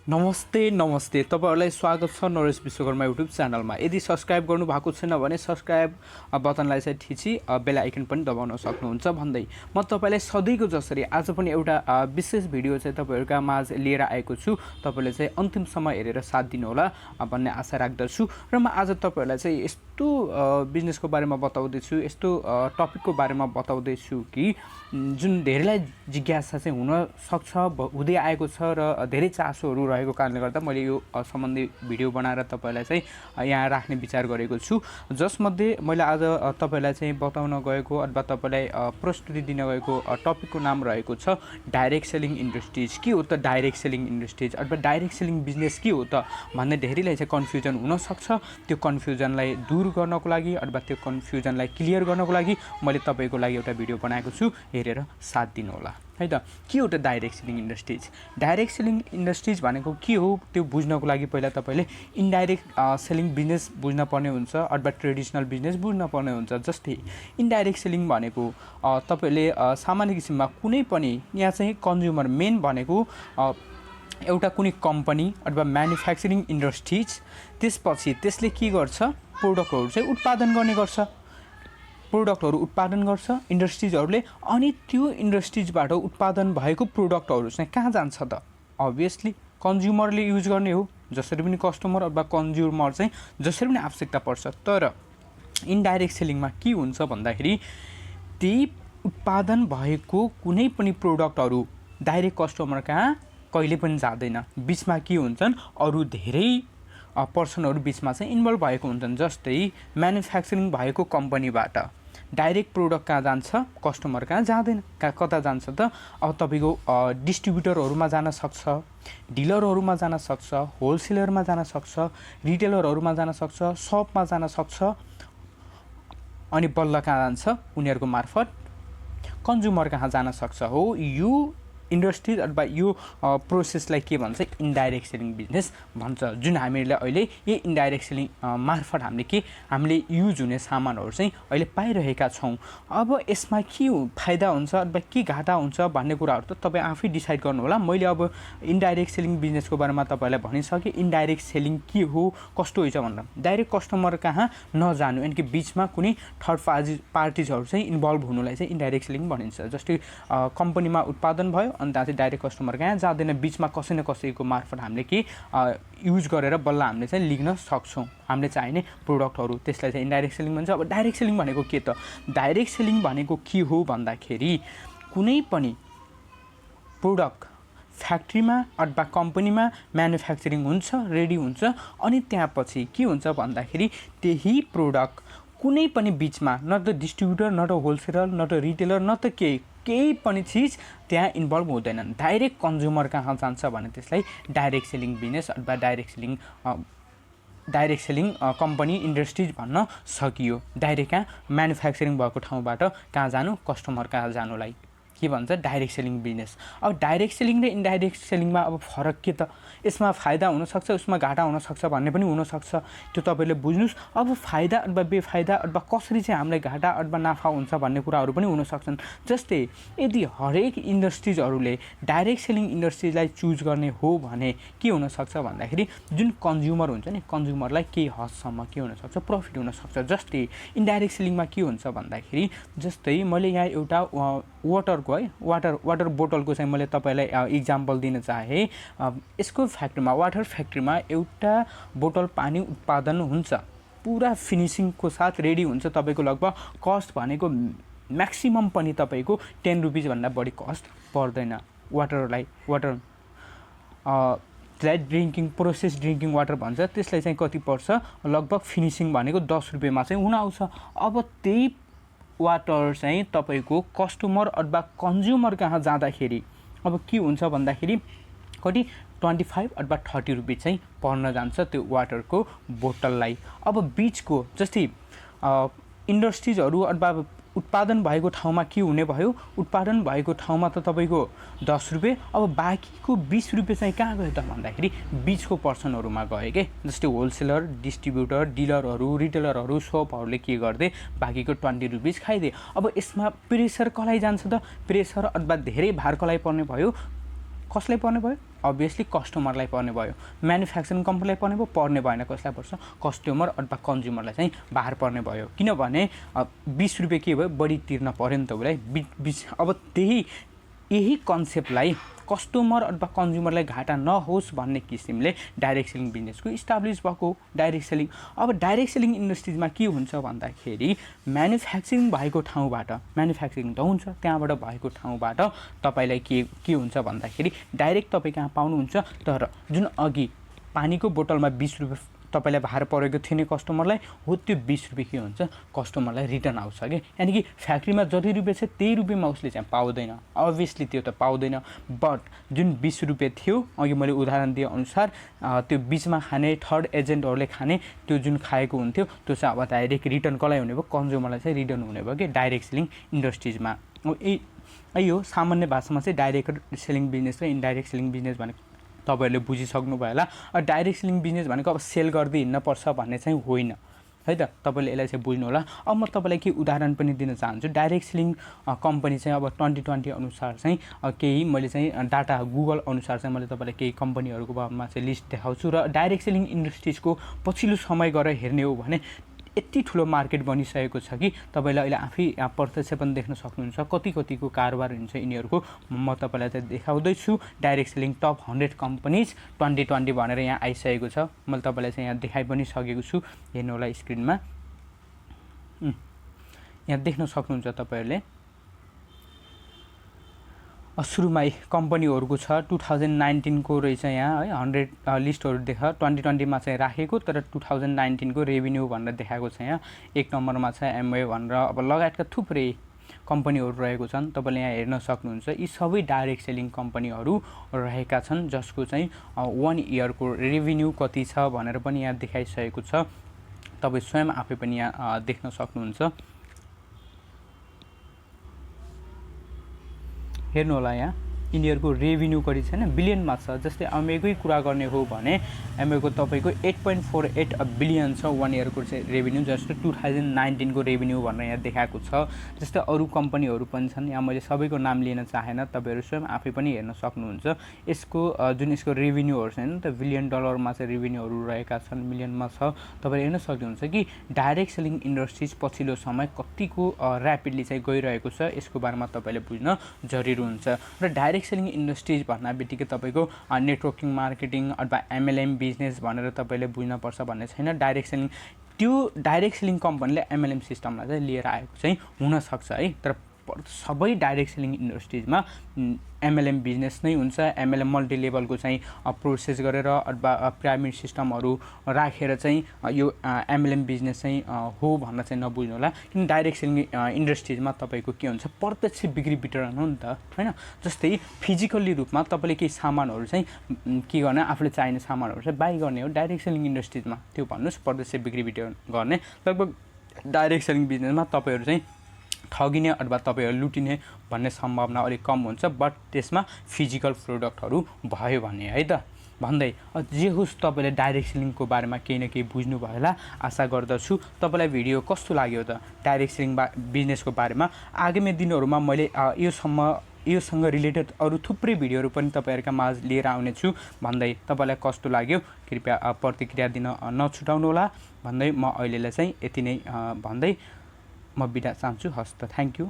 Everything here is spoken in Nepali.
नमस्ते तपाईहरुलाई स्वागत छ नरेश विश्वकर्मा युट्युब च्यानलमा। यदि सब्स्क्राइब गर्नु भएको छैन भने सब्स्क्राइब बटनलाई चाहिँ थिची बेल आइकन पनि दबाउन सक्नुहुन्छ भन्दै म तपाईलाई सधैँको जसरी आज पनि एउटा विशेष भिडियो चाहिँ तपाईहरुका माझ लिएर आएको छु। तपाईले चाहिँ अन्तिमसम्म हेरेर साथ दिनु होला भन्ने आशा राख्दछु र म आज तपाईहरुलाई चाहिँ यस्तो बिजनेसको बारेमा बताउँदै छु, यस्तो टपिकको बारेमा बताउँदै छु कि जुन धेरैलाई जिज्ञासा चाहिँ हुन सक्छ, हुँदै आएको छ र धेरै चासोहरु रहेको कारणले गर्दा मैले यो सम्बन्धी भिडियो बनाएर तपाईलाई चाहिँ यहाँ राख्ने विचार गरेको छु। जसमध्ये मैले आज तपाईलाई चाहिँ बताउन गएको अथवा तपाईलाई प्रस्तुति दिन गएको टपिकको नाम रहेको छ डाइरेक्ट सेलिङ इन्डस्ट्रिज। के हो त डाइरेक्ट सेलिङ इन्डस्ट्रिज अथवा डाइरेक्ट सेलिङ बिजनेस के हो त भन्ने धेरैलाई चाहिँ कन्फ्युजन हुन सक्छ। त्यो कन्फ्युजनलाई दूर गर्नको लागि अथवा त्यो कन्फ्युजनलाई क्लियर गर्नको लागि मैले तपाईको लागि एउटा भिडियो बनाएको छु, हेरेर साथ दिनु होला है त। के हो त direct selling industries? Direct selling industries भनेको के हो त्यो बुझ्नको लागि पहिला तपाईले इन्डाइरेक्ट सेलिङ बिजनेस बुझ्न पर्ने हुन्छ अथवा ट्रेडिसनल बिजनेस बुझ्न पर्ने हुन्छ। जस्तै इन्डाइरेक्ट सेलिङ भनेको तपाईले सामान्य किसिममा कुनै पनि यहाँ चाहिँ कन्ज्युमर मेन भनेको एउटा कुनै कम्पनी अथवा म्यानुफ्याक्चरिङ इन्डस्ट्रिज, त्यसपछि त्यसले के गर्छ, प्रोडक्टहरु चाहिँ उत्पादन गर्ने गर्छ, प्रोडक्टहरु उत्पादन गर्छ इन्डस्ट्रिजहरुले। अनि त्यो इन्डस्ट्रिजबाट उत्पादन भएको प्रोडक्टहरु चाहिँ कहाँ जान्छ त? अभियसली कन्ज्युमरले युज गर्ने हो, जसरी पनि कस्टमर अथवा कन्ज्युमर चाहिँ जसरी पनि आवश्यकता पर्छ। तर इन्डाइरेक्ट सेलिङमा के हुन्छ भन्दाखेरि त्यही उत्पादन भएको कुनै पनि प्रोडक्टहरु डाइरेक्ट कस्टमर कहाँ कहिले पनि जाँदैन। बीचमा के हुन्छन्, अरु धेरै पर्सनहरु बीचमा चाहिँ इन्भल्भ भएको हुन्छन्। जस्तै म्यानुफ्याक्चरिङ भएको कम्पनीबाट डाइरेक्ट प्रोडक्ट कहाँ जान्छ, कस्टमर कहाँ जाँदैन। कता जान्छ त? अब तपाईको डिस्ट्रिब्युटरहरुमा जान सक्छ, डिलरहरुमा जान सक्छ, होलसेलरमा जान सक्छ, रिटेलरहरुमा जान सक्छ, शपमा जान सक्छ। अनि बल्ल कहाँ जान्छ, उनीहरुको मार्फत कन्ज्युमर कहाँ जान सक्छ। हो यो इन्डस्ट्रिज अथवा यो प्रोसेसलाई के भन्छ, इन्डाइरेक्ट सेलिङ बिजनेस भन्छ। जुन हामीले अहिले यो इन्डाइरेक्ट सेलिङ मार्फत हामीले युज हुने सामानहरु चाहिँ अहिले पाइरहेका छौं। अब यसमा के फाइदा हुन्छ अथवा के घाटा हुन्छ भन्ने कुराहरु त तपाई आफै डिसाइड गर्नु होला। मैले अब इन्डाइरेक्ट सेलिङ बिजनेसको बारेमा तपाईलाई भनिसके। इन्डाइरेक्ट सेलिङ के हो, कस्तो हुन्छ भनेर डाइरेक्ट कस्टमर कहाँ नजानु, यानि कि बीचमा कुनै थर्ड पार्टीजहरु चाहिँ इन्भल्भ हुनुलाई चाहिँ इन्डाइरेक्ट सेलिङ भनिन्छ। जस्तै कम्पनीमा उत्पादन भयो अनि त्यहाँ चाहिँ डाइरेक्ट कस्टमर कहाँ जाँदैन, बीचमा कसै न कसैको मार्फत हामीले के युज गरेर बल्ल हामीले चाहिँ लिन सक्छौं हामीले चाहिने प्रोडक्टहरु। त्यसलाई चाहिँ इन्डाइरेक्ट सेलिङ भन्छ। अब डाइरेक्ट सेलिङ भनेको के त? डाइरेक्ट सेलिङ भनेको के हो भन्दाखेरि कुनै पनि प्रोडक्ट फ्याक्ट्रीमा अथवा कम्पनीमा म्यानुफ्याक्चरिङ हुन्छ, रेडी हुन्छ, अनि त्यसपछि के हुन्छ भन्दाखेरि त्यही प्रोडक्ट कुनै पनि बीचमा न त डिस्ट्रिब्युटर, न त होलसेलर, न त रिटेलर, न त केही पनि चीज त्यहाँ इन्भल्भ हुँदैनन्। डाइरेक्ट कन्ज्युमर कहाँ जान्छ भने त्यसलाई डाइरेक्ट सेलिङ बिजनेस अथवा डाइरेक्ट सेलिङ कम्पनी इन्डस्ट्रिज भन्न सकियो। डाइरेक्ट कहाँ म्यानुफ्याक्चरिङ भएको ठाउँबाट कहाँ जानु, कस्टमर कहाँ जानुलाई के भन्छ, डाइरेक्ट सेलिङ बिजनेस। अब डाइरेक्ट सेलिङ र इन्डाइरेक्ट सेलिङमा अब फरक के त? यसमा फाइदा हुन सक्छ, उसमा घाटा हुन सक्छ भन्ने पनि हुन सक्छ। त्यो तपाईले बुझ्नुस्। अब फाइदा अथवा बेफाइदा अथवा कसरी चाहिँ हामीलाई घाटा अथवा नाफा हुन्छ भन्ने कुराहरु पनि हुन सक्छन्। जस्तै यदि हरेक इन्डस्ट्रिजहरुले डाइरेक्ट सेलिङ इन्डस्ट्रिजलाई चुज गर्ने हो भने के हुन सक्छ भन्दाखेरि जुन कन्ज्युमर हुन्छ नि, कन्ज्युमरलाई केही हदसम्म के हुन सक्छ, प्रफिट हुन सक्छ। जस्तै इन्डाइरेक्ट सेलिङमा के हुन्छ भन्दाखेरि जस्तै मैले यहाँ एउटा वाटर बोतलको चाहिँ मैले तपाईलाई एक्जाम्पल दिन चाहे। यसको फ्याक्ट्रीमा, वाटर फ्याक्ट्रीमा एउटा बोतल पानी उत्पादन हुन्छ, पुरा फिनिशिङको साथ रेडी हुन्छ। तपाईको लगभग कस्ट भनेको म्याक्सिमम पनि तपाईको 10 रुपैयाँ भन्दा बढी कस्ट पर्दैन। वाटर ड्रिंकिङ प्रोसेस ड्रिंकिङ वाटर भन्छ, त्यसलाई चाहिँ कति पर्छ, लगभग फिनिशिङ भनेको 10 रुपैयाँमा चाहिँ हुन आउँछ। अब त्यही वाटर चाहिँ तपाईको कस्टमर अथवा कन्ज्युमर कहाँ जाँदाखेरि अब के हुन्छ भन्दाखेरि कति 25 अथवा 30 रुपैयाँ चाहिँ पर्न जान्छ त्यो वाटरको बोतललाई। अब बीचको जस्तै इन्डस्ट्रिजहरु अथवा उत्पादन भएको ठाउँमा के हुने भयो, उत्पादन भएको ठाउँमा त तपाईको 10 रुपैयाँ, अब बाँकीको 20 रुपैयाँ चाहिँ कहाँ गयो त भन्दाखेरि बीचको पर्सनहरुमा गयो के। जस्तै होलसेलर, डिस्ट्रिब्युटर, डिलरहरु, रिटेलरहरु, शपहरुले के गर्दै बाँकीको 20 रुपैयाँ खाइदे। अब यसमा प्रेसर कसलाई जान्छ त? प्रेसर अथवा धेरै भार कसलाई पर्ने भयो, कसलाई पर्ने भयो, अभियसली कस्टमरलाई पर्ने भयो, म्यानुफ्याक्चरिङ कम्पनीलाई पर्ने भयो, पर्ने भएन, कसलाई पर्छ कस्टमर अथवा कन्ज्युमरलाई चाहिँ बाहिर पर्ने भयो। किनभने 20 रुपियाँ के भयो बढी तिर्न पर्यो नि त उसलाई। अब यही कन्सेप्टलाई कस्टमर अथवा कन्ज्युमरलाई घाटा नहोस् भन्ने किसिमले डाइरेक्ट सेलिङ बिजनेसको इस्टाब्लिस भएको डाइरेक्ट सेलिङ। अब डाइरेक्ट सेलिङ इन्डस्ट्रिजमा के हुन्छ भन्दाखेरि म्यानुफ्याक्चरिङ भएको ठाउँबाट म्यानुफ्याक्चरिङ त हुन्छ, त्यहाँबाट भएको ठाउँबाट तपाईँलाई के हुन्छ भन्दाखेरि डाइरेक्ट तपाईँ कहाँ पाउनुहुन्छ। तर जुन अघि पानीको बोतलमा 20 रुपियाँ तपाईँलाई बाहिर परेको थियो नि कस्टमरलाई, हो त्यो 20 रुपियाँ के हुन्छ कस्टमरलाई रिटर्न आउँछ कि। यानि कि फ्याक्ट्रीमा जति रुपियाँ छ त्यही रुपियाँमा उसले चाहिँ पाउँदैन, अभियसली त्यो त पाउँदैन। बट जुन 20 रुपियाँ थियो अघि मैले उदाहरण दिए अनुसार त्यो बिचमा खाने थर्ड एजेन्टहरूले खाने त्यो जुन खाएको हुन्थ्यो त्यो चाहिँ अब डाइरेक्ट रिटर्न कसलाई हुने भयो, कन्ज्युमरलाई चाहिँ रिटर्न हुने भयो कि डाइरेक्ट सेलिङ इन्डस्ट्रिजमा। यही हो सामान्य भाषामा चाहिँ डाइरेक्ट सेलिङ बिजनेस र इन्डाइरेक्ट सेलिङ बिजनेस भनेको तपाईँहरूले बुझिसक्नु भयो होला। डाइरेक्ट सेलिङ बिजनेस भनेको अब सेल गर्दै हिँड्नुपर्छ भन्ने चाहिँ होइन है त, तपाईँले यसलाई चाहिँ बुझ्नु होला। अब म तपाईँलाई केही उदाहरण पनि दिन चाहन्छु। डाइरेक्ट सेलिङ कम्पनी चाहिँ अब 2020 अनुसार चाहिँ केही मैले चाहिँ डाटा गुगल अनुसार चाहिँ मैले तपाईँलाई केही कम्पनीहरूको बारेमा चाहिँ लिस्ट देखाउँछु। र डाइरेक्ट सेलिङ इन्डस्ट्रिजको पछिल्लो समय गएर हेर्ने हो भने यति ठुलो मार्केट बनिसकेको छ कि तपाईँलाई अहिले आफै प्रत्यक्ष पनि देख्न सक्नुहुन्छ कतिको कारोबार हुन्छ यिनीहरूको। म तपाईँलाई चाहिँ देखाउँदैछु डाइरेक्ट सेलिङ टप 100 कम्पनीज 2020 भनेर यहाँ आइसकेको छ। मैले तपाईँलाई चाहिँ यहाँ देखाइ पनि सकेको छु, हेर्नु होला स्क्रिनमा। यहाँ देख्न सक्नुहुन्छ तपाईँहरूले। सुरुमै कम्पनीहरूको छ 2019 को रहेछ यहाँ है 100 लिस्टहरू देखा 2020 चाहिँ राखेको, तर 2019 को रेभिन्यू भनेर देखाएको छ यहाँ। 1 नम्बरमा छ एमवे भनेर अब लगायतका थुप्रै कम्पनीहरू रहेको छन्, तपाईँले यहाँ हेर्न सक्नुहुन्छ। यी सबै डाइरेक्ट सेलिङ कम्पनीहरू रहेका छन् जसको चाहिँ 1 इयरको रेभिन्यू कति छ भनेर पनि यहाँ देखाइसकेको छ। तपाईँ स्वयं आफै पनि यहाँ देख्न सक्नुहुन्छ। हेर्नु होला यहाँ यिनीहरूको रेभिन्यू कति छैन बिलियनमा छ। जस्तै एमवेकै कुरा गर्ने हो भने एमवेको तपाईँको 8.48 बिलियन छ 1 इयरको चाहिँ रेभिन्यू, जस्तो 2019 को रेभिन्यू भनेर यहाँ देखाएको छ। जस्तै अरू कम्पनीहरू पनि छन्, यहाँ मैले सबैको नाम लिन चाहेन, तपाईँहरू स्वयं आफै पनि हेर्न सक्नुहुन्छ। यसको जुन यसको रेभिन्यूहरू छैन त बिलियन डलरमा चाहिँ रेभिन्यूहरू रहेका छन्, मिलियनमा छ। तपाईँले हेर्न सक्नुहुन्छ कि डाइरेक्ट सेलिङ इन्डस्ट्रिज पछिल्लो समय कतिको ऱ्यापिडली चाहिँ गइरहेको छ, यसको बारेमा तपाईँले बुझ्न जरुरी हुन्छ। र डाइरेक्ट सेलिङ इन्डस्ट्रिज भन्ने बित्तिकै तपाईँको नेटवर्किङ मार्केटिङ अथवा एमएलएम बिजनेस भनेर तपाईँले बुझ्नुपर्छ भन्ने छैन। डाइरेक्ट सेलिङ त्यो डाइरेक्ट सेलिङ कम्पनीले एमएलएम सिस्टमलाई चाहिँ लिएर आएको चाहिँ हुनसक्छ है, तर सबै डाइरेक्ट सेलिङ इन्डस्ट्रिजमा एमएलएम बिजनेस नै हुन्छ। एमएलएम मल्टी लेभलको चाहिँ प्रोसेस गरेर अथवा पिरामिड सिस्टमहरू राखेर चाहिँ यो एमएलएम बिजनेस चाहिँ हो भन्न चाहिँ नबुझ्नु होला। किन डाइरेक्ट सेलिङ इन्डस्ट्रिजमा तपाईँको के हुन्छ प्रत्यक्ष बिक्री वितरण हो नि त हैन। जस्तै फिजिकल्ली रूपमा तपाईँले केही सामानहरू चाहिँ के गर्ने आफूले चाहिने सामानहरू चाहिँ बाई गर्ने हो डाइरेक्ट सेलिङ इन्डस्ट्रिजमा, त्यो भन्नुहोस् प्रत्यक्ष बिक्री वितरण गर्ने। लगभग डाइरेक्ट सेलिङ बिजनेसमा तपाईँहरू चाहिँ ठगिने अथवा तपाईँहरू लुटिने भन्ने सम्भावना अलिक कम हुन्छ, बट त्यसमा फिजिकल प्रोडक्टहरू भयो भने है त। भन्दै जे होस् तपाईँले डाइरेक्ट सेलिङको बारेमा केही न केही बुझ्नुभयो होला आशा गर्दछु। तपाईँलाई भिडियो कस्तो लाग्यो त डाइरेक्ट सेलिङ बिजनेसको बारेमा? आगामी दिनहरूमा मैले योसँग रिलेटेड अरू थुप्रै भिडियोहरू पनि तपाईँहरूका माझ लिएर आउनेछु। भन्दै तपाईँलाई कस्तो लाग्यो कृपया प्रतिक्रिया दिन नछुटाउनु होला भन्दै म अहिलेलाई चाहिँ यति नै भन्दै म बिदा चाहन्छु। हस् त, थ्याङ्क यू।